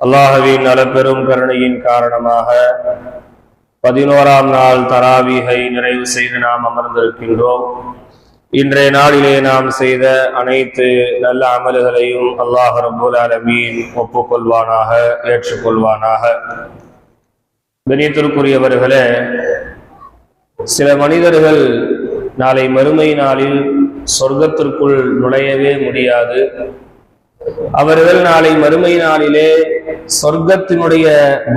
அல்லாஹ்வின் நலப்பெரும் கருணையின் காரணமாக 11ஆம் நாள் தராவீஹை நிறைவு செய்து நாம் அமர்ந்திருக்கின்றோம். இன்றைய நாளிலே நாம் செய்த அனைத்து நல்ல அமல்களையும் அல்லாஹ் ரப்பல் ஆலமீன் ஒப்புக்கொள்வானாக, ஏற்றுக்கொள்வானாக. கண்ணியத்திற்குரியவர்களே, சில மனிதர்கள் நாளை மறுமை நாளில் சொர்க்கத்திற்குள் நுழையவே முடியாது. அவர்கள் நாளை மறுமை நாளிலே சொர்க்கத்தினுடைய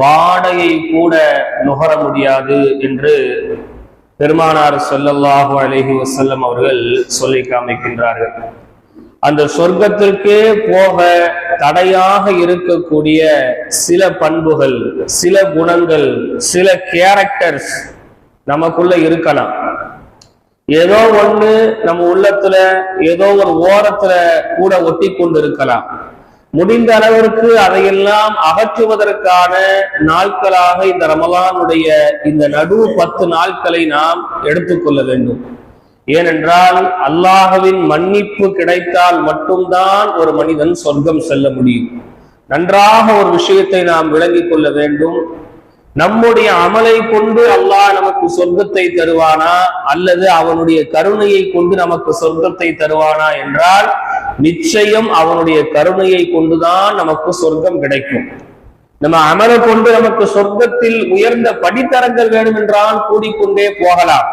வாடையை கூட நுகர முடியாது என்று பெருமானார் ஸல்லல்லாஹு அலைஹி வஸல்லம் அவர்கள் சொல்லி காமிக்கின்றார்கள். அந்த சொர்க்கத்திற்கே போக தடையாக இருக்கக்கூடிய சில பண்புகள், சில குணங்கள், சில கேரக்டர்ஸ் நமக்குள்ள இருக்கலாம். ஏதோ ஒண்ணு நம்ம உள்ளத்துல ஏதோ ஒரு ஓரத்துல கூட ஒட்டி கொண்டு இருக்கலாம். முடிந்த அளவிற்கு அதையெல்லாம் அகற்றுவதற்கான நாட்களாக இந்த ரமலானுடைய இந்த நடு 10 நாட்களை நாம் எடுத்துக்கொள்ள வேண்டும். ஏனென்றால் அல்லாஹ்வின் மன்னிப்பு கிடைத்தால் மட்டும்தான் ஒரு மனிதன் சொர்க்கம் செல்ல முடியும். நன்றாக ஒரு விஷயத்தை நாம் விளங்கிக் கொள்ள வேண்டும். நம்முடைய அமலை கொண்டு அல்லாஹ் நமக்கு சொர்க்கத்தை தருவானா அல்லது அவனுடைய கருணையை கொண்டு நமக்கு சொர்க்கத்தை தருவானா என்றால் நிச்சயம் அவனுடைய கருணையை கொண்டுதான் நமக்கு சொர்க்கம் கிடைக்கும். நம்ம அமலை கொண்டு நமக்கு சொர்க்கத்தில் உயர்ந்த படித்தரங்கள் வேண்டும் என்றால் கூடிக்கொண்டே போகலாம்.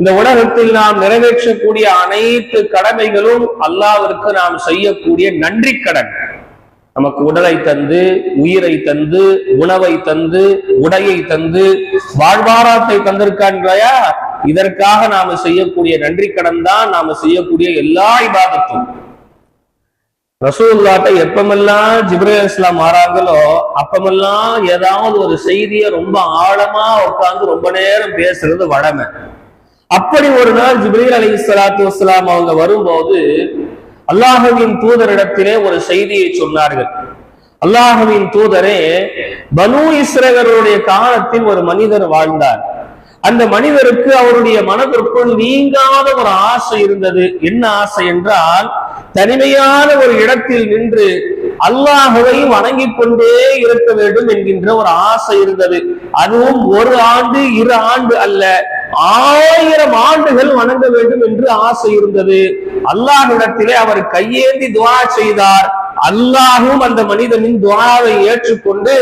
இந்த உலகத்தில் நாம் நிறைவேற்றக்கூடிய அனைத்து கடமைகளும் அல்லாஹ்விற்கு நாம் செய்யக்கூடிய நன்றி கடன். நமக்கு உடலை தந்து, உயிரை தந்து, உணவை தந்து, உடையை தந்து, வாழ்வாராத்தை தந்திருக்கான்றையா, இதற்காக நாம செய்யக்கூடிய நன்றி கடன் தான் நாம செய்யக்கூடிய எல்லா இபாதத்தும். ரசூலுல்லாஹ்ட்ட எப்பமெல்லாம் ஜிப்ரீல் அலைஹிஸ்ஸலாம் வராங்களோ அப்பமெல்லாம் ஏதாவது ஒரு செய்தியை ரொம்ப ஆழமா உட்கார்ந்து ரொம்ப நேரம் பேசுறது வழமை. அப்படி ஒரு நாள் ஜிப்ரீல் அலைஹிஸ்ஸலாத்து வஸ்ஸலாம் அவங்க வரும்போது அல்லாஹ்வின் தூதரிடத்திலே ஒரு செய்தியை சொன்னார்கள். அல்லாஹ்வின் தூதரே, பனூ இஸ்ரவேலுடைய காலத்தில் ஒரு மனிதர் வாழ்ந்தார். அந்த மனிதருக்கு அவருடைய மனதிற்குள் நீங்காத ஒரு ஆசை இருந்தது. என்ன ஆசை என்றால், தனிமையான ஒரு இடத்தில் நின்று அல்லாஹ்வை வணங்கிக் கொண்டே இருக்க வேண்டும் என்கின்ற ஒரு ஆசை இருந்தது. அதுவும் 1 ஆண்டு 2 ஆண்டு அல்ல, 1000 ஆண்டுகள் வணங்க வேண்டும் என்று ஆசை இருந்தது. அல்லாஹ்விடத்திலே அவர் கையேந்தி துஆ செய்தார். அல்லாஹும் அந்த மனிதனின் துஆவை ஏற்றுக்கொண்டு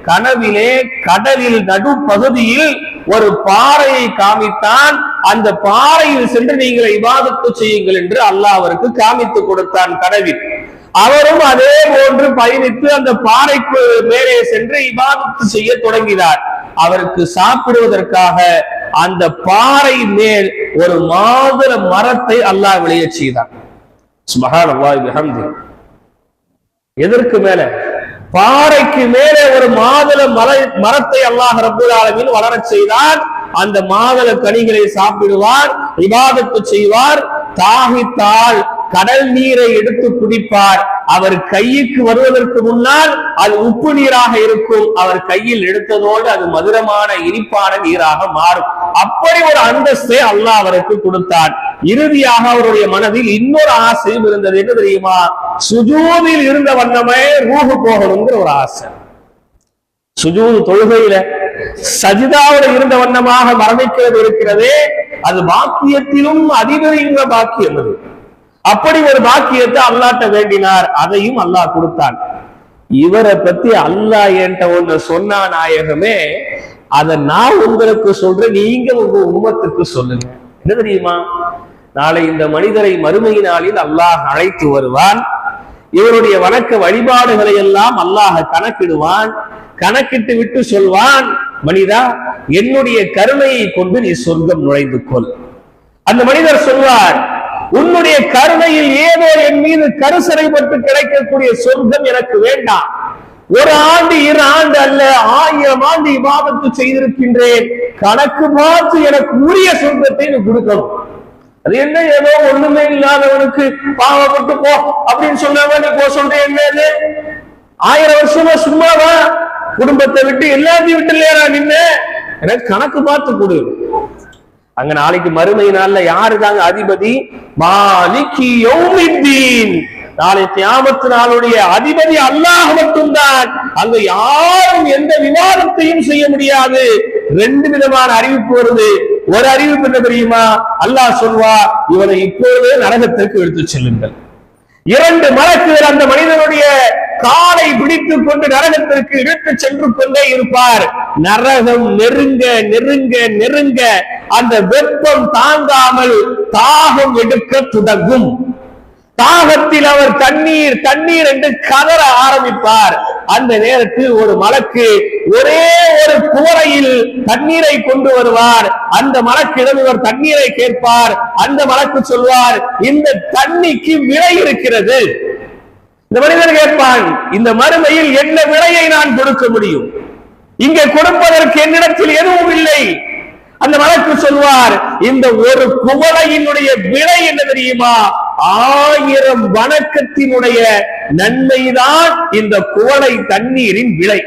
கனவிலே கடலில் நடுப்பகுதியில் ஒரு பாறையை காமித்தான். அந்த பாறையில் சென்று நீங்கள் இபாதத்து செய்யுங்கள் என்று அல்லாஹ் அவருக்கு காமித்து கொடுத்தான் கனவில். அவரும் அதே போன்று பயணித்து அந்த பாறைக்கு மேலே சென்று இபாதத்து செய்ய தொடங்கினார். அவருக்கு சாப்பிடுவதற்காக அந்த பாறை மேல் ஒரு மாதுள மரத்தை அல்லாஹ் விளைய செய்தார். சுப்ஹானல்லாஹி பிஹம்தி. எதற்கு மேல? பாறைக்கு மேலே ஒரு மாதுள மரத்தை அல்லாஹ் ரப்பல் ஆலமீன் வளரச் செய்தார். அந்த மாதுள கனிகளை சாப்பிடுவார், இபாதத்து செய்வார். தாகித்தால் கடல் நீரை எடுத்து குடிப்பார். அவர் கைக்கு வருவதற்கு முன்னால் அது உப்பு நீராக இருக்கும். அவர் கையில் எடுத்ததோடு அது மதுரமான இனிப்பான நீராக மாறும். அப்படி ஒரு அந்தஸ்தை அல்லாஹ் அவருக்கு கொடுத்தார். இறுதியாக அவருடைய மனதில் இன்னொரு ஆசையும் இருந்தது. என்ன தெரியுமா? சுஜூதில் இருந்த வண்ணமே ரூஹு போகணுங்கிற ஒரு ஆசை. சுஜூது தொழுகையில சஜிதாவோட இருந்த வண்ணமாக மரணிக்கிறது இருக்கிறதே, அது பாக்கியத்திலும் அதிபரிங்கிற பாக்கியம். அது அப்படி ஒரு பாக்கியத்தை அல்லாஹ்ட்ட வேண்டினார். அதையும் அல்லாஹ் கொடுத்தான். இவரை பத்தி அல்லாஹ் என்கிட்ட ஒண்ணு சொன்னா நாயகமே, அதை நான் உங்களுக்கு சொல்றேன், நீங்க உங்க உம்மத்துக்கு சொல்லுங்க. என்ன தெரியுமா? நாளை இந்த மனிதரை மறுமை நாளில் அல்லாஹ் அழைத்து வருவான். இவருடைய வணக்க வழிபாடுகளை எல்லாம் அல்லாஹ் கணக்கிடுவான். கணக்கிட்டு விட்டு சொல்வான், மனிதா, என்னுடைய கருணையை கொண்டு நீ சொர்க்கம் நுழைந்து கொள். அந்த மனிதர் சொல்வார், உன்னுடைய கருணையில் ஏதோ என் மீது கருசரைப்பட்டு கிடைக்கக்கூடிய சொர்க்கம் எனக்கு வேண்டாம். 1 ஆண்டு 2 ஆண்டு அல்ல, 1000 ஆண்டு இபாதத்து செய்திருக்கின்றேன். கணக்கு பார்த்து எனக்கு உரிய சொர்க்கத்தை நீ கொடுக்கணும். அது என்ன, ஏதோ ஒண்ணுமே இல்லாதவனுக்கு பாவப்பட்டு போ அப்படின்னு சொன்னவன் நீ போ சொல்றேன்? என்னது 1000 வருஷமா சும்மாவா? குடும்பத்தை விட்டு எல்லாத்தையும் விட்டு இல்லையா நின்ன? எனக்கு கணக்கு பார்த்து கொடு. அங்க நாளைக்கு மறுமை நாள்ல யாரு தாங்க அதிபதி? மாலிகி யௌமித்தீன், நாளை கியாமத்து நாளுடைய அதிபதி அல்லாஹ் மட்டும்தான். அங்க யாரும் எந்த விவாதத்தையும் செய்ய முடியாது. ரெண்டு விதமான அறிவிப்பு வருது. ஒரு அறிவிப்பு என்ன தெரியுமா? அல்லாஹ் சொல்வா, இவரை இப்பொழுதே நரகத்திற்கு எடுத்து செல்லுங்கள். இரண்டு மலக்குகள் அந்த மனிதனுடைய காலை பிடித்துக் கொண்டு நரகத்திற்கு இழுத்து சென்று கொண்டே இருப்பார். நரகம் நெருங்க நெருங்க நெருங்க அந்த வெப்பம் தாங்காமல் தாகம் எடுக்க தொடங்கும். தாகத்தில் அவர் தண்ணீர் தண்ணீர் என்று கதற ஆரம்பிப்பார். அந்த நேரத்தில் ஒரு மலக்கு ஒரே ஒரு குவளையில் தண்ணீரை கொண்டு வருவார். அந்த மலக்கிடம் இவர் தண்ணீரை கேட்பார். அந்த மலக்கு சொல்வார், இந்த தண்ணிக்கு விலை இருக்கிறது. இந்த மனிதன் கேட்பான், இந்த மறுமையில் என்ன விலையை நான் கொடுக்க முடியும்? இங்கே கொடுப்பதற்கு என்னிடத்தில் எதுவும் இல்லை. அந்த மலக்கு சொல்வார், இந்த ஒரு குவளையினுடைய விலை என்ன தெரியுமா? 1000 வணக்கத்தினுடைய நன்மைதான் இந்த குவளை தண்ணீரின் விலை.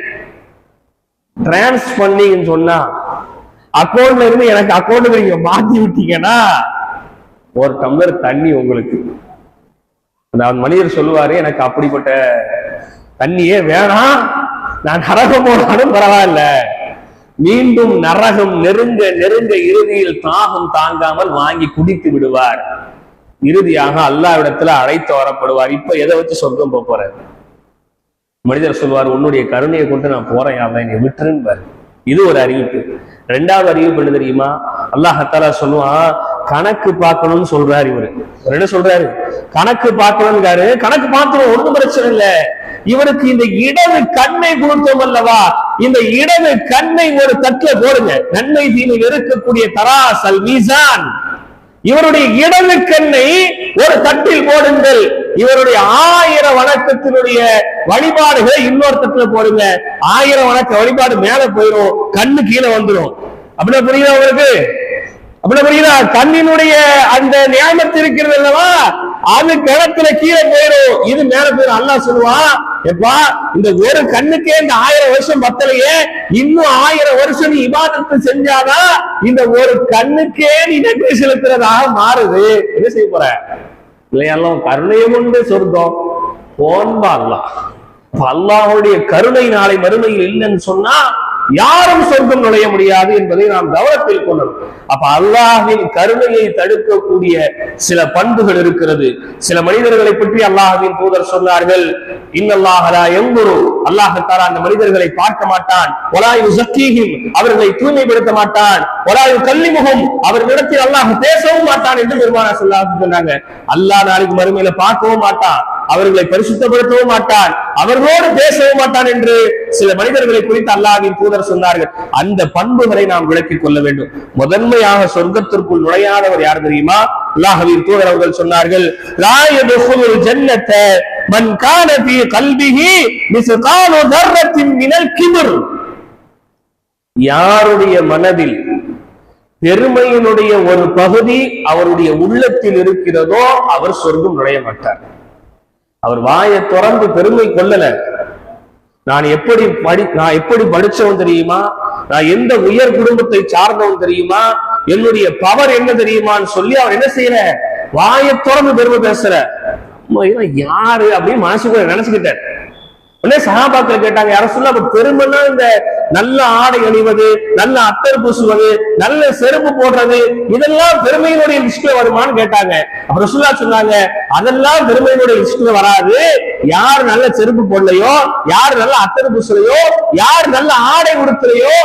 டிரான்ஸ் பண்ணீங்கன்னு சொன்னா, அக்கௌண்ட்ல இருந்து எனக்கு அக்கௌண்ட்டுக்கு நீங்க மாத்தி விட்டீங்கன்னா ஒரு டம்ளர் தண்ணி உங்களுக்கு. அந்த மனிதர் சொல்லுவாரு, எனக்கு அப்படிப்பட்ட தண்ணியே வேணாம், நான் நரகம் போனாலும் பரவாயில்ல. மீண்டும் நரகம் நெருங்க நெருங்க இறுதியில் தாகம் தாங்காமல் வாங்கி குடித்து விடுவார். இறுதியாக அல்லாஹ்விடத்துல அழைத்து வரப்படுவார். இப்ப எதை வச்சு சொர்க்கம் போறாரு? மனிதர் சொல்வார், உன்னுடைய கருணையை கொண்டு நான் போறேன், யாரா என்னை விட்டுருன்னு. இது ஒரு அறிவிப்பு. ரெண்டாவது அறிவிப்பு என்ன தெரியுமா? அல்லாஹ் தஆலா சொல்லுவான், கணக்கு பார்க்கணும்னு சொல்றாரு. இவரு என்ன சொல்றாரு? கணக்கு பார்க்கணும்னு. கணக்கு பார்த்துரும், ஒண்ணும் பிரச்சனை இல்லை. இவருக்கு இந்த இடது கண்ணை கொடுத்தோம் அல்லவா, இந்த இடது கண்ணை ஒரு தட்டுல போடுங்க. நன்மை தீமையில் இருக்கக்கூடிய தராஸ் அல் மீசான், இவருடைய இடது கண்ணை ஒரு தட்டில் போடுங்கள். இவருடைய 1000 வணக்கத்தினுடைய வழிபாடுகளை இன்னொரு தட்டுல போடுங்க. 1000 வணக்க வழிபாடு மேல போயிடும், கண்ணு கீழே வந்துடும். அப்படின்னா புரியுதா உங்களுக்கு? அப்படின்னா புரியுதா? கண்ணினுடைய அந்த நியாமத்து இருக்கிறது அல்லவா, அது கிணத்துல கீழே போயிடும், இது மேல போயிடும். அல்லாஹ் சொல்லுவான், எப்பா இந்த ஒரு கண்ணுக்கே இந்த 1000 வருஷம் பத்தலையே, இன்னும் 1000 வருஷம் நீ இபாதத்து செஞ்சாதான் இந்த ஒரு கண்ணுக்கே நீ நன்றி செலுத்துறதாக மாறுது. என்ன செய்ய போற? இல்லையெல்லாம் கருணையை கொண்டு சொர்க்கம் போன்பா அல்லாஹ். அல்லாஹ்வுடைய கருணை நாளை மறுமையில் இல்லைன்னு சொன்னா யாரும் சொர்க்கம் நுழைய முடியாது என்பதை நாம் கவனத்தில் கொள்ளணும். அப்ப அல்லாஹ்வின் கருணையை தடுக்கக்கூடிய சில பண்புகள் இருக்கிறது. சில மனிதர்களை பற்றி அல்லாஹ்வின் தூதர் சொன்னார்கள், இன்னல்லாஹ லா யன்துரு, அல்லாஹ் தஆலா அந்த மனிதர்களை பார்க்க மாட்டான், வலா யுஸக்கீஹிம், அவர்களை தூய்மைப்படுத்த மாட்டான், வலா யுகல்லிமுஹும், அவர்களிடத்தில் அல்லாஹ் பேசவும் மாட்டான் என்று பெருமானார் ஸல்லல்லாஹு அலைஹி வஸல்லம் சொன்னாங்க. அல்லாஹ் நாளைக்கு மறுமையில பார்க்கவும் மாட்டான், அவர்களை பரிசுத்தப்படுத்தவும் மாட்டான், அவர்களோடு பேசவும் மாட்டான் என்று சில மனிதர்களை குறித்து அல்லாஹ்வின் தூதர் சொன்னார்கள். அந்த பண்புகளை நாம் விளக்கிக் கொள்ள வேண்டும். முதன்மையாக சொர்க்கத்திற்குள் நுழையாதவர் யார் தெரியுமா? அல்லாஹ்வின் தூதர் அவர்கள் சொன்னார்கள், லா யதுகுலுல் ஜன்னத மன் கான ஃபீ கல்பிஹி மிஸ்காலு தர்ரத்தின் மினல் கிப்ர். யாருடைய மனதில் பெருமையினுடைய ஒரு பகுதி அவருடைய உள்ளத்தில் இருக்கிறதோ அவர் சொர்க்கம் நுழைய மாட்டார். அவர் வாயை திறந்து பெருமை கொள்ளல, நான் எப்படி படிச்சவன் தெரியுமா, நான் எந்த உயர் குடும்பத்தை சார்ந்தவன் தெரியுமா, என்னுடைய பவர் என்ன தெரியுமான்னு சொல்லி அவர் என்ன செய்யற? வாயை திறந்து பெருமை பேசுற. யாரு அப்படின்னு மனசுக்குள்ள நினைச்சுக்கிட்டார். உடனே சஹாபாக்கள் கேட்டாங்க, யார சொல்ல பெருமைன்னா இந்த நல்ல ஆடை அணிவது, நல்ல அத்தர் பூசுவது, நல்ல செருப்பு போடுறது, இதெல்லாம் பெருமையினுடைய லிஸ்ட்ல வருமானு கேட்டாங்க. அப்ப ரசூலுல்லாஹ் சொன்னாங்க, அதெல்லாம் பெருமையினுடைய லிஸ்ட்ல வராது. யார் நல்ல செருப்பு போடலையோ, யார் நல்ல அத்தர் பூசலையோ, யார் நல்ல ஆடை உடுத்தலையோ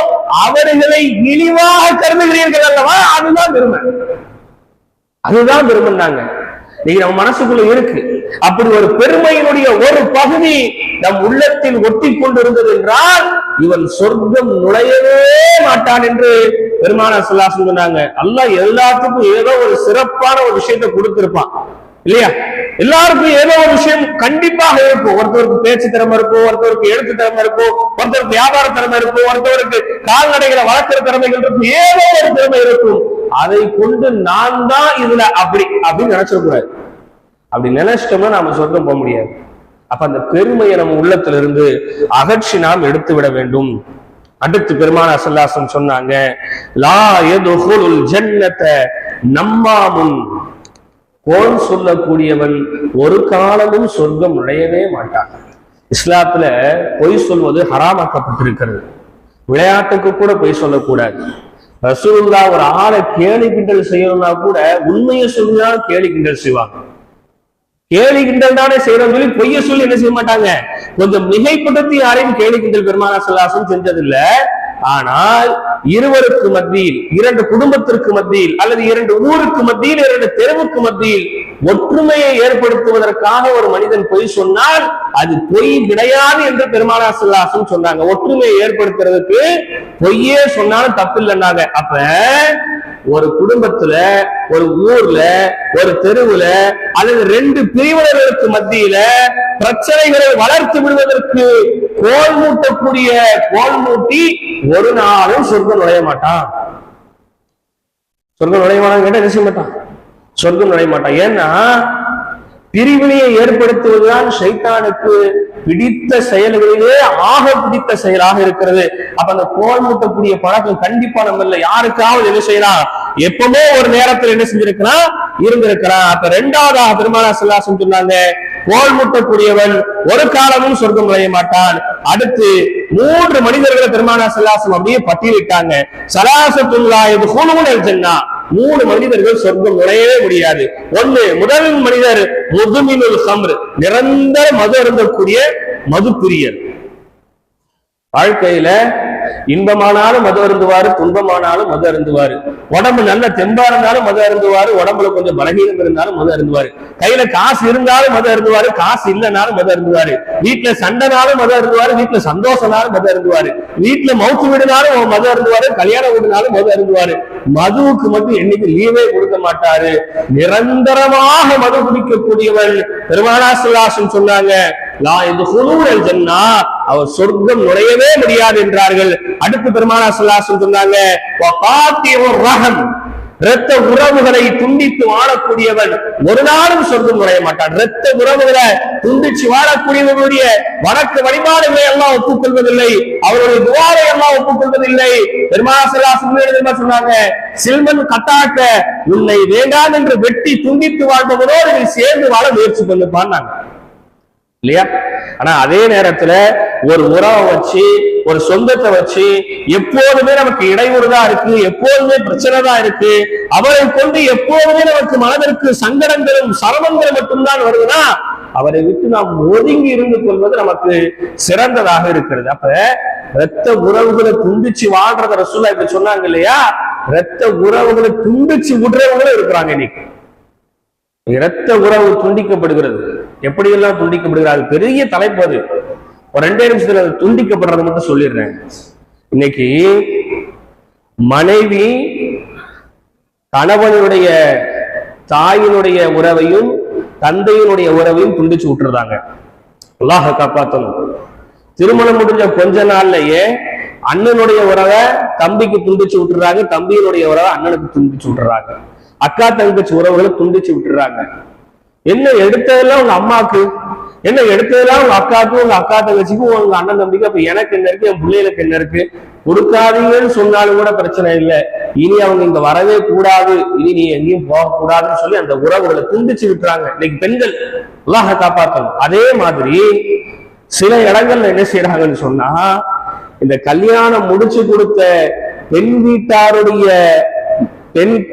அவர்களை இழிவாக கருதுகிறீர்கள் அல்லவா, அதுதான் பெருமை. அதுதான் பெருமைன்னாங்க. நீங்க நம்ம மனசுக்குள்ள இருக்கு. அப்படி ஒரு பெருமையினுடைய ஒரு பகுதி நம் உள்ளத்தில் ஒட்டி கொண்டிருந்தது என்றால் இவன் சொர்க்கம் நுழையவே மாட்டான் என்று பெருமானார் ஸல்லல்லாஹு அலைஹி வஸல்லம் சொன்னாங்க. அல்லாஹ் எல்லாத்துக்கும் ஏதோ ஒரு சிறப்பான ஒரு விஷயத்தை கொடுத்திருப்பான் இல்லையா? எல்லாருக்கும் ஏதோ ஒரு விஷயம் கண்டிப்பாக இருக்கும். ஒருத்தருக்கு பேச்சு திறமை இருக்கும், ஒருத்தருக்கு எழுத்து திறமை இருக்கும், ஒருத்தருக்கு வியாபார திறமை இருக்கும், ஒருத்தருக்கு கால்நடைகளை வளர்க்கிற திறமைகள் இருக்கும், ஏதோ ஒரு திறமை இருக்கும். அதை கொண்டு நான் தான் இதுல அப்படின்னு நினைச்சிடக்கூடாது. அப்படி நினைச்சிட்டோம்னா நாம சொர்க்கம் போக முடியாது. அப்ப அந்த பெருமையை நம்ம உள்ளத்திலிருந்து அகற்றி நாம் எடுத்து விட வேண்டும். அடுத்து பெருமானார் ஸல்லல்லாஹு அலைஹி வஸல்லம் சொன்னாங்க, லா யதுகுலுல் ஜன்னத நம்மாமுன், கோல் சொல்லக்கூடியவன் ஒரு காலமும் சொர்க்கம் நுழையவே மாட்டான். இஸ்லாத்துல பொய் சொல்வது ஹராமாக்கப்பட்டிருக்கிறது. விளையாட்டுக்கு கூட பொய் சொல்லக்கூடாது. ரசூலுல்லாஹ் ஒரு ஆளை கேலி கிண்டல் செய்யணும்னா கூட உண்மையை சொல்லினா கேலி கிண்டல் செய்வாங்க. கேலி கிண்டல் தானே செய்யறோம் சொல்லி பொய்ய சொல்லி என்ன செய்ய மாட்டாங்க. கொஞ்சம் மிகைப்படுத்தி யாரையும் கேலி கிண்டல் பெருமானார் ஸல்லல்லாஹு அலைஹி வஸல்லம் செஞ்சதில்லை. ஆனால் இருவருக்கு மத்தியில், இரண்டு குடும்பத்திற்கு மத்தியில் அல்லது இரண்டு ஊருக்கு மத்தியில், இரண்டு தெருவுக்கு மத்தியில் ஒற்றுமையை ஏற்படுத்துவதற்காக ஒரு மனிதன் பொய் சொன்னால் அது பொய் கிடையாது என்று பெருமானார் ஸல்லல்லாஹு அலைஹி வஸல்லம் சொன்னாங்க. ஒற்றுமையை ஏற்படுத்துறதுக்கு பொய்யே சொன்னாலும் தப்பு இல்லைன்னாங்க. அப்ப ஒரு குடும்பத்துல, ஒரு ஊர்ல, ஒரு தெருவுல அல்லது ரெண்டு பிரிவினர்களுக்கு மத்தியில பிரச்சனைகளை வளர்த்து விடுவதற்கு கோல் மூட்டக்கூடிய கோல் மூட்டி ஒரு நாளும் சொர்க்கம் நுழைய மாட்டான். சொர்க்கம் நுழையமாட்டான் கேட்டா என்ன செய்ய மாட்டான், சொர்க்கம் நுழைய மாட்டான். ஏன்னா பிரிவினையை ஏற்படுத்துவதுதான் ஷைத்தானுக்கு பிடித்த செயல்களிலே ஆக பிடித்த செயலாக இருக்கிறது. அப்ப அந்த கோல் மூட்டக்கூடிய பழக்கம் கண்டிப்பா நம்ம இல்ல. யாருக்காவது என்ன செய்யலாம், எப்பவுமே ஒரு நேரத்தில் என்ன செஞ்சிருக்கிறான், இருந்திருக்கிறான். அப்ப இரண்டாவதாக பெருமானார் ஸல்லல்லாஹு அலைஹி வஸல்லம் சொன்னாங்க, கோல் மூட்டக்கூடியவன் ஒரு காலமும் சொர்க்கம் நுழைய மாட்டான். அடுத்து 3 மனிதர்களை பெருமானார் ஸல்லல்லாஹு அலைஹி வஸல்லம் அப்படியே பட்டியலிட்டாங்க. ஸலாஸத்துன் லா யதுகுலூனல் ஜன்னah, 3 மனிதர்கள் சொர்க்கம் நுழையவே முடியாது. ஒன்னு, முதல் மனிதர் முதுமினுல் ஹம்ர், நிரந்தர மது அருந்தக்கூடிய மது பிரியர். வாழ்க்கையில இன்பமானாலும் மது அருந்துவாரு, துன்பமானாலும் மது அருந்துவாரு. உடம்பு நல்ல தெம்பா இருந்தாலும் மது அருந்துவாரு, உடம்புல கொஞ்சம் பலகீனம் இருந்தாலும் மது அருந்துவாரு. கையில காசு இருந்தாலும் மது அருந்துவாரு, காசு இல்லைனாலும் மது அருந்துவாரு. வீட்டுல சண்டைனாலும் மது அருந்துவாரு, வீட்டுல சந்தோஷம்னாலும் மது அருந்துவாரு. வீட்டுல மௌத்து வீடுனாலும் மது அருந்துவாரு, கல்யாண வீடுனாலும் மது அருந்துவாரு. மதுவுக்கு மட்டும் என்னைக்கு லீவே கொடுக்க மாட்டாரு. நிரந்தரமாக மது குடிக்கக்கூடியவன் பெருமானார் ஸல்லல்லாஹு அலைஹி வஸல்லம் சொன்னாங்க, லா யதுகுலூனல் ஜன்னah, அவர் சொர்க்கம் நுழையவே முடியாது என்றார்கள். அடுத்து பெருமானார் ஸல்லல்லாஹு அலைஹி வஸல்லம் சொன்னாங்க, வகாத்தியுர் ரஹம், இரத்த உறவுகளை துண்டித்து வாழக்கூடியவன் ஒரு நாளும் சொர்க்கம் நுழைய மாட்டான். இரத்த உறவுகளை துண்டிச்சு வாழக்கூடியவர்களுடைய வணக்க வழிபாடுகளை எல்லாம் ஒப்புக்கொள்வதில்லை, அவருடைய துஆவை எல்லாம் ஒப்புக்கொள்வதில்லை. பெருமானார் ஸல்லல்லாஹு அலைஹி வஸல்லம் சொன்னாங்க, சில்மன் கட்டாக்க, உன்னை வேண்டாம் என்று வெட்டி துண்டித்து வாழ்பவரோடு நீ சேர்ந்து வாழ முயற்சி பண்ணுப்பான் இல்லையா? ஆனா அதே நேரத்துல ஒரு உறவை வச்சு, ஒரு சொந்தத்தை வச்சு எப்போதுமே நமக்கு இடையூறுதான் இருக்கு, எப்போதுமே பிரச்சனை தான் இருக்கு, அவரை கொண்டு எப்போதுமே நமக்கு மனதிற்கு சங்கடங்களும் சரமங்களும் மட்டும்தான் வருதுன்னா அவரை விட்டு நாம் ஒதுங்கி இருந்து கொள்வது நமக்கு சிறந்ததாக இருக்கிறது. அப்ப இரத்த உறவுகளை துண்டிச்சு வாழ்றத ரசூலுல்லாஹ் இப்ப சொன்னாங்க இல்லையா, இரத்த உறவுகளை துண்டிச்சு விடுறவங்களும் இருக்கிறாங்க. இன்னைக்கு இரத்த உறவு துண்டிக்கப்படுகிறது. எப்படி எல்லாம் துண்டிக்கப்படுகிறது, அது பெரிய தலைப்பு. அது ஒரு 2 நிமிஷத்துல துண்டிக்கப்படுறத மட்டும் சொல்லிடுறேன். இன்னைக்கு மனைவி கணவனுடைய தாயினுடைய உறவையும் தந்தையினுடைய உறவையும் துண்டிச்சு விட்டுறாங்க. அல்லாஹ் காப்பாத்தணும். திருமணம் முடிஞ்ச கொஞ்ச நாள்லயே அண்ணனுடைய உறவை தம்பிக்கு துண்டிச்சு விட்டுறாங்க, தம்பியினுடைய உறவை அண்ணனுக்கு துண்டிச்சு விட்டுறாங்க, அக்கா தங்கச்சி உறவுகளை துண்டிச்சு விட்டுறாங்க. என்ன எடுத்ததெல்லாம் உங்க அம்மாக்கு, என்ன எடுத்ததெல்லாம் உங்க அக்காவுக்கும், உங்க அக்கா தங்கச்சிக்கும், உங்க அண்ணன் தம்பிக்கு, அப்ப எனக்கு என்ன இருக்கு, என் பிள்ளைகளுக்கு என்ன இருக்கு? கொடுக்காதீங்கன்னு சொன்னாலும் கூட பிரச்சனை இல்லை, இனி அவங்க இங்க வரவே கூடாது, இனி நீ எங்கேயும் போக கூடாதுன்னு சொல்லி அந்த உறவுகளை துண்டிச்சு விட்டுறாங்க. இன்னைக்கு பெண்கள் அல்லாஹ் காப்பாற்றணும். அதே மாதிரி சில இடங்கள்ல என்ன செய்யறாங்கன்னு சொன்னா, இந்த கல்யாணம் முடிச்சு கொடுத்த பெண் வீட்டாருடைய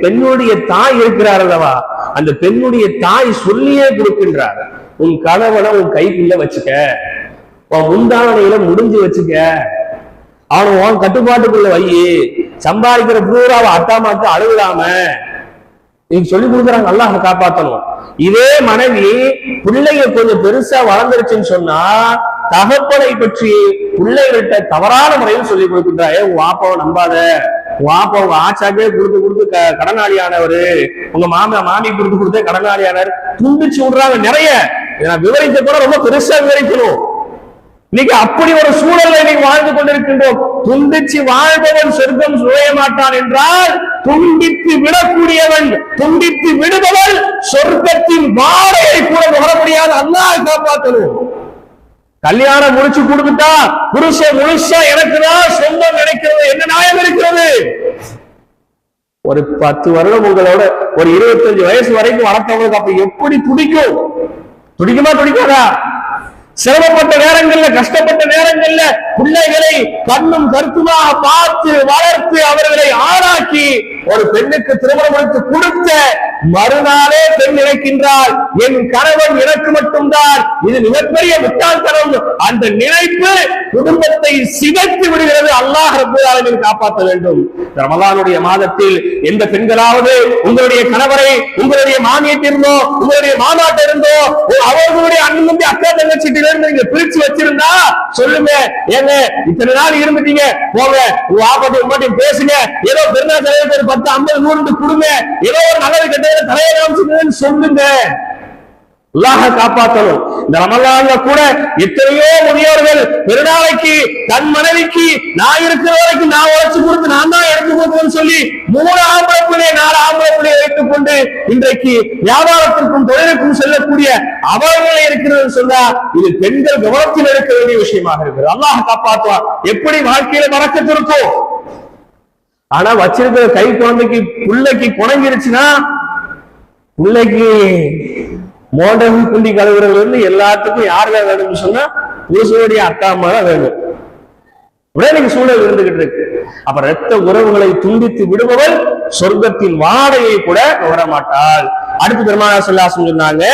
பெண்ணுடைய தாய் இருக்கிறார் அல்லவா, அந்த பெண்ணுடைய தாய் சொல்லியே கொடுக்கின்றார், உன் கணவனை உன் கைக்குள்ள வச்சுக்க, உன் முந்தானையில முடிஞ்சு வச்சுக்க, அவனை உன் கட்டுப்பாட்டுக்குள்ள வை, சம்பாதிக்கிற பூராவை அத்தாமாக்கு அழுகலாம நீங்க சொல்லி கொடுக்குறாங்க. அல்லாஹ் காப்பாற்றணும். இதே மனைவி பிள்ளைங்க கொஞ்சம் பெருசா வளர்ந்துருச்சுன்னு சொன்னா தகப்பனை பற்றி பிள்ளைகள்கிட்ட தவறான முறையில் சொல்லி கொடுக்கின்றாயே, உங்க வாப்பாவை நம்பாத, வாப்பா உங்க ஆச்சாக்கே கொடுத்து கடனாளியானவரு, உங்க மாமி கொடுத்து கடனாளியானவர், துண்டிச்சு விடுறாங்க நிறைய. நான் விவரிக்க கூட ரொம்ப பெருசா விவரிக்கணும். இன்னைக்கு அப்படி ஒரு சூழலை இன்னைக்கு வாழ்ந்து கொண்டிருக்கின்றோம். துண்டிச்சு வாழ்பவன் சொர்க்கம் நுழைய மாட்டான் என்றால், துண்டித்து விடக்கூடியவன், துண்டித்து விடுபவன் சொர்க்கத்தின் வாடையை கூட நுகர முடியாது. அல்லாஹ் காப்பாற்றணும். கல்யாணம் முடிச்சு கொடுத்துட்டா புருஷன் முழுசா எனக்குதான் சொந்தம் நினைக்கிறது என்ன நியாயம் இருக்கிறது? ஒரு 10 வருடம் உங்களோட ஒரு 25 வயசு வரைக்கும் வளர்த்தவங்களுக்கு அப்ப எப்படி துடிக்கும்? துடிக்குமா துடிக்காதா? சிரமப்பட்ட நேரங்கள்ல, கஷ்டப்பட்ட நேரங்கள்ல பிள்ளைகளை கண்ணும் கருத்துமாக பார்த்து வளர்த்து அவர்களை ஆளாக்கி ஒரு பெண்ணுக்கு திருமணம் முடித்து கொடுத்த மறுநாளே பெண் நினைக்கின்றால் என் கணவன் எனக்கு மட்டும்தான், இது மிகப்பெரிய முட்டாள்தனம். அந்த நினைப்பு குடும்பத்தை சிதைத்து விடுகிறது. அல்லாஹ் ரப்பல் ஆலமீன் காப்பாற்ற வேண்டும். ரமலானுடைய மாதத்தில் எந்த பெண்களாவது உங்களுடைய கணவரை உங்களுடைய மாமியிட்டிருந்தோ உங்களுடைய மாமாட்டிருந்தோ அவர்களுடைய அண்ணன் தம்பி அக்கா தங்கச்சிட்டிலிருந்து நீங்க பிரிச்சு வச்சிருந்தா சொல்லுங்க, ஏங்க இத்தனை நாள் இருந்துட்டீங்க, போங்க உங்க ஆப்பாட்டி உமாட்டையும் பேசுங்க, ஏதோ பெருநாள் தலைவர் 10, 50, 100 கொடுங்க, ஏதோ ஒரு நல்லது கெட்டது தலையை காமிச்சுன்னு சொல்லுங்க. அல்லாஹ் காப்பாற்றணும். இந்த ரமலான்ல கூட எத்தனையோ முதியோர்கள் பெருநாளைக்கு தன் மனைவிக்கு நான் இருக்கிற வரைக்கும் நான் உழைச்சு கொடுத்து நான் தான் எடுத்து கொடுக்கணும்னு சொல்லி 3 ஆம்பளை பிள்ளை 4 ஆம்பளை பிள்ளையை வைத்துக் கொண்டு இன்றைக்கு வியாபாரத்திற்கும் தொழிலுக்கும் செல்லக்கூடிய அவர்களை இருக்கிறது சொன்னா இது பெண்கள் கவனத்தில் எடுக்க வேண்டிய விஷயமாக இருக்கிறது. அல்லாஹ் காப்பாற்றுவார். எப்படி வாழ்க்கையில மறக்கத்து இருக்கும். ஆனா வச்சிருக்கிற கை குழந்தைக்கு பிள்ளைக்கு குணங்கிருச்சுன்னா பிள்ளைக்கு மோடம் குண்டி கழுவுறதுல இருந்து எல்லாத்துக்கும் யார் வேணும்னு சொன்னா புருஷனுடைய அக்கா அம்மா தான் வேணும். இன்னைக்கு சூழல் இருந்துகிட்டு இருக்கு. அப்ப ரத்த உறவுகளை துண்டித்து விடுபவள் சொர்க்கத்தின் வாடையை கூட நுகர மாட்டாள். அடுத்து பெருமானார் ஸல்லல்லாஹு அலைஹி வஸல்லம் சொன்னாங்க,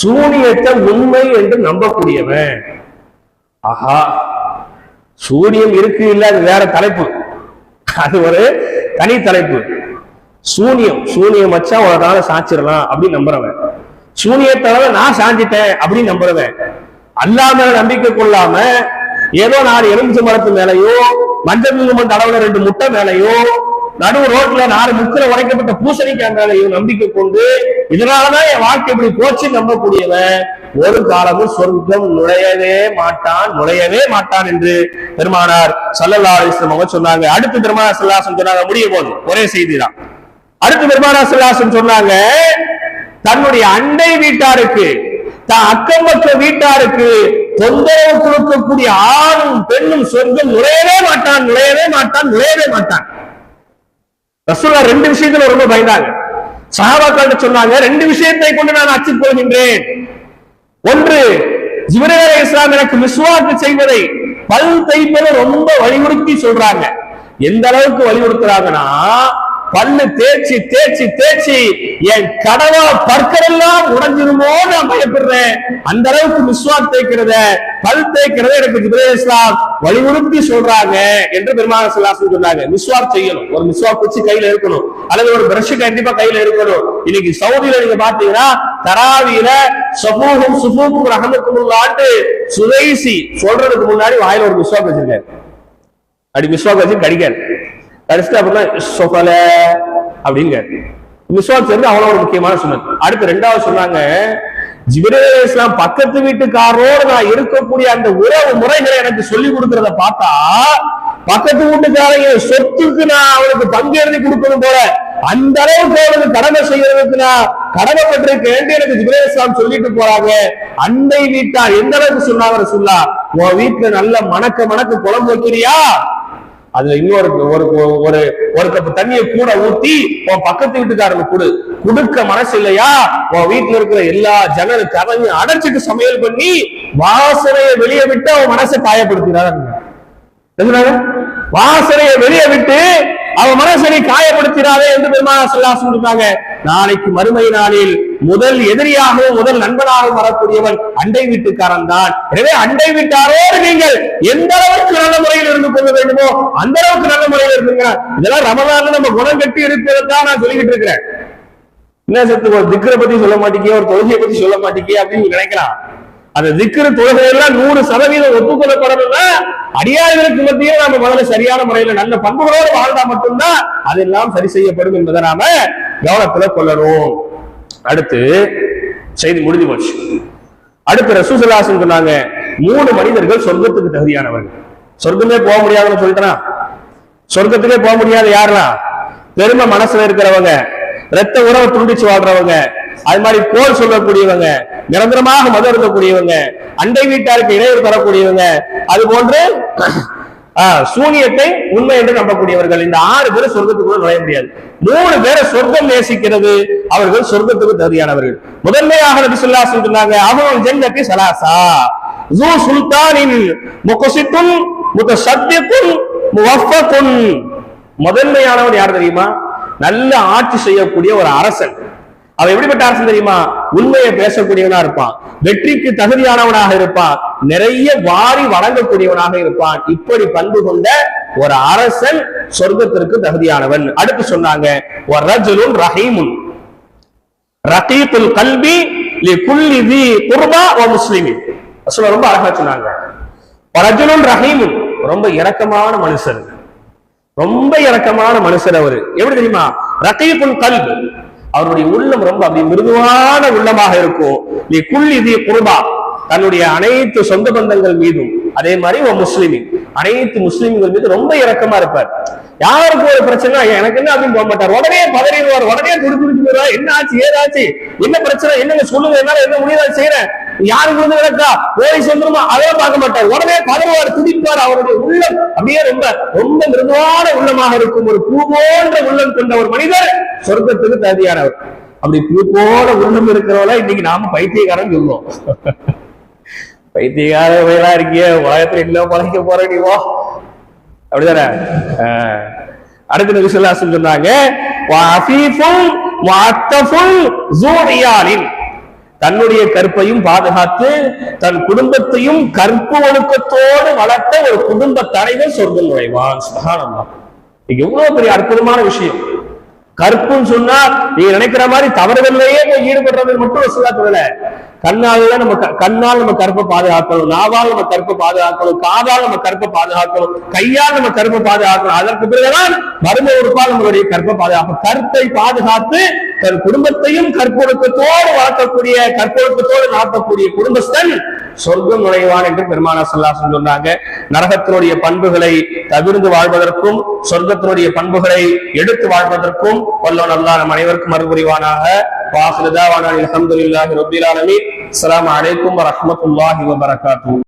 சூனியத்தை உண்மை என்று நம்பக்கூடியவன். ஆஹா, சூனியம் இருக்கு இல்ல, அது வேற தலைப்பு, அது ஒரு தனி தலைப்பு. சூனியம் வச்சா உனக்கால சாச்சிடலாம் அப்படின்னு நம்புறவன், சூனியத்தால நான் சாஞ்சிட்டேன் அப்படின்னு நம்புறவன், அல்லாஹ் மேல நம்பிக்கை கொள்ளாம ஏதோ 4 எலுமிச்சை மரத்து மேலையோ மஞ்சள் குங்குமம் தடவுல 2 முட்டை மேலையோ நடுவு ரோட்ல 4 முக்கில உடைக்கப்பட்ட பூசணிக்காய் மேலையோ நம்பிக்கை கொண்டு இதனாலதான் என் வாழ்க்கை இப்படி போச்சு நம்பக்கூடியவன் ஒரு காலமும் சொர்க்கம் நுழையவே மாட்டான் என்று பெருமானார் ஸல்லல்லாஹு அலைஹி வஸல்லம் சொன்னாங்க. அடுத்து பெருமானார் ஸல்லல்லாஹு அலைஹி வஸல்லம் சொன்னாங்க, முடிய போது ஒரே செய்திதான். அடுத்து பெருமானார் ஸல்லல்லாஹு அலைஹி வஸல்லம் சொன்னாங்க, தன்னுடைய அண்டை வீட்டாருக்கு தான் அக்கம் பக்க வீட்டாருக்கு தொந்தரவு கொடுக்கக்கூடிய ஆணும் பெண்ணும் சொர்க்கம் நுழையவே மாட்டான். ரசூலுல்லாஹ் 2 விஷயத்துல ரொம்ப பயந்தாங்க. சஹாபாக்கள் சொன்னாங்க, 2 விஷயத்தை கொண்டு நான் அச்சிக் கொள்கின்றேன். ஒன்று, ஜிப்ரீல் அலைஹிஸ்ஸலாம் எனக்கு மிஸ்வாக் செய்வதை பல் தேய்ப்பதை ரொம்ப வலியுறுத்தி சொல்றாங்க. எந்த அளவுக்கு வலியுறுத்துறாங்கன்னா, பல்லு தேய்ச்சி என் கடவா பற்களெல்லாம் உடைஞ்சிருமோ நான் பயப்படுறேன். அந்த அளவுக்கு மிஸ்வாக் தேய்க்கிறத பல் தேய்க்கிறத எனக்கு ஜிப்ரீல் அலைஹிஸ்ஸலாம் வலியுறுத்தி சொல்றாங்க என்று பெருமானார் ஸல்லல்லாஹு அலைஹி வஸல்லம் சொன்னாங்க. மிஸ்வாக் செய்யணும், ஒரு மிஸ்வாக் வச்சு கையில இருக்கணும், அல்லது ஒரு பிரஷ் கண்டிப்பா கையில இருக்கணும். இன்னைக்கு சவுதியில நீங்க பாத்தீங்கன்னா தராவியில சுஃபூக்கும் ரஹமத்துல்லாஹ்னு சுதைசி சொல்றதுக்கு முன்னாடி வாயில ஒரு மிஸ்வாக் வச்சிருக்காரு. அப்படி மிஸ்வாக் வச்சு கடிக்காரு, கடிச்சிட்டு அப்புறம் அப்படிங்க மிஸ்வாக் சேர்ந்து அவ்வளவு ஒரு முக்கியமான சுன்னத். அடுத்து 2வது சொன்னாங்க, ஜிப்ரீல் அலைஹிஸ்ஸலாம் பக்கத்து வீட்டுக்காரோடு நான் இருக்கக்கூடிய அந்த உறவு முறைகளை எனக்கு சொல்லி கொடுக்கறத பார்த்தா பக்கத்து வீட்டுக்காரங்க சொத்துக்கு நான் அவனுக்கு பங்கு எழுதி கொடுக்கணும் போல அந்த அளவுக்கு அவனுக்கு கடமை செய்யறதுக்கு நான் கடமைப்பட்டிருக்கேன் எனக்கு ஜிப்ரீல் அலைஹிஸ்ஸலாம் சொல்லிட்டு போறாங்க. அண்டை வீட்டார் எந்த அளவுக்கு சொன்னாங்க ரசூலுல்லாஹ், உன் வீட்டுல நல்ல மணக்க குழம்பு வைக்கிறியா, அதுல இன்னொரு ஒரு கப்பு தண்ணியை கூட ஊத்தி உன் பக்கத்து வீட்டுக்காரங்க குடுக்க மனசு இல்லையா, உன் வீட்டுல இருக்கிற எல்லா ஜன்னல் கதவையும் அடைச்சிட்டு சமையல் பண்ணி வாசனையை வெளியே விட்டு அவன் மனசை காயப்படுத்தினார். வாசனையை வெளியே விட்டு அவன் மனசனை காயப்படுத்தினாரே என்று பெருமானார் ஸல்லல்லாஹு அலைஹி வஸல்லம் சொன்னாங்க. நாளைக்கு மறுமை நாளில் முதல் எதிரியாகவும் முதல் நண்பனாகவும் வரக்கூடியவன் அண்டை வீட்டுக்காரன் தான். எனவே அண்டை வீட்டாரோடு நீங்கள் எந்த அளவுக்கு நல்ல முறையில் இருந்து கொள்ள வேண்டுமோ அந்த அளவுக்கு நல்ல முறையில் இருந்துங்க. இதெல்லாம் ரமலான்ல நம்ம குணம் கட்டி இருக்கிறதான் நான் சொல்லிக்கிட்டு இருக்கிறேன். என்ன சத்து ஒரு திக்ரை பத்தி சொல்ல மாட்டேங்க, ஒரு தொழுகையை பத்தி சொல்ல மாட்டேங்க அப்படின்னு நினைக்கலாம். அந்த திக்ரு தொழுகையெல்லாம் 100% ஒப்புக்கொள்ளப்படணும்னா அடியார்களுக்கு மத்தியில் நாம முதல்ல சரியான முறையில நல்ல பண்புகளோடு வாழ்ந்தா மட்டும்தான் அதெல்லாம் சரி செய்யப்படும் என்பதை நாம கவனத்துல கொள்ளணும். அடுத்து செய்தி முடிஞ்சு போச்சு. அடுத்து ரசூல் ஸல்லல்லாஹு அலைஹி வஸல்லம் சொன்னாங்க, 3 மனிதர்கள் சொர்க்கத்துக்கு தகுதியானவர்கள். சொர்க்கமே போக முடியாதுன்னு சொல்லிட்டா, சொர்க்கத்துக்கே போக முடியாது யாருன்னா, பெருமை மனசுல இருக்கிறவங்க, ரத்த உறவை துண்டிச்சு வாழ்றவங்க, அது மாதிரி கோல் சொல்லக்கூடியவங்க, நிரந்தரமாக மதம் இருக்கக்கூடியவங்க, அண்டை வீட்டாருக்கு இடையூறு தரக்கூடியவங்க, அது போன்று சூனியத்தை உண்மை என்று நம்பக்கூடியவர்கள். இந்த 6 பேர் சொர்க்கத்துக்குள்ள நுழைய முடியாது. 3 பேரை சொர்க்கம் நேசிக்கிறது, அவர்கள் சொர்க்கத்துக்கு தகுதியானவர்கள். முதன்மையாக நபி ஸல்லல்லாஹு அலைஹி வஸல்லம் சொன்னாங்க, அஹ்லுல் ஜன்னத்தி ஸலாஸா ஸூ சுல்தானின் முக்ஸித்துன் முத்தஸத்திகுன் முவஃபகுன். முதன்மையானவன் யார் தெரியுமா? நல்ல ஆட்சி செய்யக்கூடிய ஒரு அரசன். அவன் எப்படிப்பட்ட அரசன் தெரியுமா? உண்மையை பேசக்கூடியவனா இருப்பான், வெற்றிக்கு தகுதியானவனாக இருப்பான், நிறைய வாரி வழங்கக்கூடியவனாக இருப்பான். இப்படி பண்பு கொண்ட ஒரு அரசன் சொர்க்கத்திற்கு தகுதியானவன். அடுத்து சொன்னாங்க, வர்ரஜுலுன் ரஹீமுன் ரகீகுல் கல்பி லிகுல்லி தி குர்பா வ முஸ்லிமின். ரசூலுல்லாஹ் ரொம்ப அழகா சொன்னாங்க, வர்ரஜுலுன் ரஹீமுன், ரொம்ப இரக்கமான மனுஷன், ரொம்ப இரக்கமான மனுஷன். அவரு எப்படி தெரியுமா? ரகீகுல் கல்ப், அவருடைய உள்ளம் ரொம்ப அப்படி மிருதுவான உள்ளமாக இருக்கும். லிகுல்லி தி குர்பா, தன்னுடைய அனைத்து சொந்த பந்தங்கள் மீதும், அதே மாதிரி ஒரு முஸ்லிமின், அனைத்து முஸ்லிம்கள் மீது ரொம்ப இரக்கமா இருப்பார். யாருக்கு ஒரு பிரச்சனை எனக்கு என்ன அப்படின்னு போக மாட்டார், உடனே பதறிடுவார், உடனே துடிச்சு வருவார். என்ன ஆச்சு, ஏதாச்சு, என்ன பிரச்சனை, என்னங்க சொல்லுங்க, என்னால என்ன முடியாத செய்யறேன், யாருக்கு வந்து நடக்கா, போய் சொல்லுமா, அதெல்லாம் பார்க்க மாட்டார், உடனே பதறுவார், துடிப்பார். அவருடைய உள்ளம் அப்படியே ரொம்ப ரொம்ப மிருதுவான உள்ளமாக இருக்கும். ஒரு பூ போன்ற உள்ளம் கொண்ட ஒரு மனிதர் சொர்க்கத்துக்கு தகுதியானவர். அப்படி பூ போல உள்ளம் இருக்கிறவள இன்னைக்கு நாம பைத்தியக்காரன் சொல்லுவோம். பைத்தியக்கார வயலா இருக்கிய, உலகத்துல என்ன பழைக்க போற நீவோ, அப்படிதானே? அடுத்த நபி ஸல்லல்லாஹு அலைஹி வஸல்லம் சொன்னாங்க, தன்னுடைய கற்பையும் பாதுகாத்து தன் குடும்பத்தையும் கற்பு ஒழுக்கத்தோடு வளர்த்த ஒரு குடும்ப தலைவர் சொர்க்கம் நுழைவான். சுப்ஹானல்லாஹ், இது எவ்வளவு பெரிய அற்புதமான விஷயம். கற்புன்னு சொன்னா நீங்க நினைக்கிற மாதிரி தவறுகளிலேயே போய் ஈடுபடுறது மட்டும் சொல்லல. கண்ணால் நம்ம கற்பை பாதுகாக்கணும், நாவால் நம்ம கற்பை பாதுகாக்கணும், காதால் நம்ம கற்பை பாதுகாக்கணும், கையால் நம்ம கற்பை பாதுகாக்கணும். அதற்கு பிறகுதான் மர்ம உறுப்பால் நம்மளுடைய கற்பை பாதுகாக்கணும். கற்பை பாதுகாத்து தன் குடும்பத்தையும் கற்பொழுக்கத்தோடு வளர்க்கக்கூடிய, கற்பொழுக்கத்தோடு நடத்தக்கூடிய குடும்பஸ்தன் சொர்க்கம் நுழைவான் என்று பெருமானார் ஸல்லல்லாஹு அலைஹி வஸல்லம் சொன்னாங்க. நரகத்தினுடைய பண்புகளை தவிர்த்து வாழ்வதற்கும் சொர்க்கத்தினுடைய பண்புகளை எடுத்து வாழ்வதற்கும் வல்லோன் அல்லாஹ் நம் அனைவருக்கும் அருள் புரிவானாக. வாஹிரு தாவானா அல்ஹம்துலில்லாஹி ரப்பில் ஆலமீன். அஸ்ஸலாமு அலைக்கும் வரஹ்மத்துல்லாஹி வபரகாத்துஹு.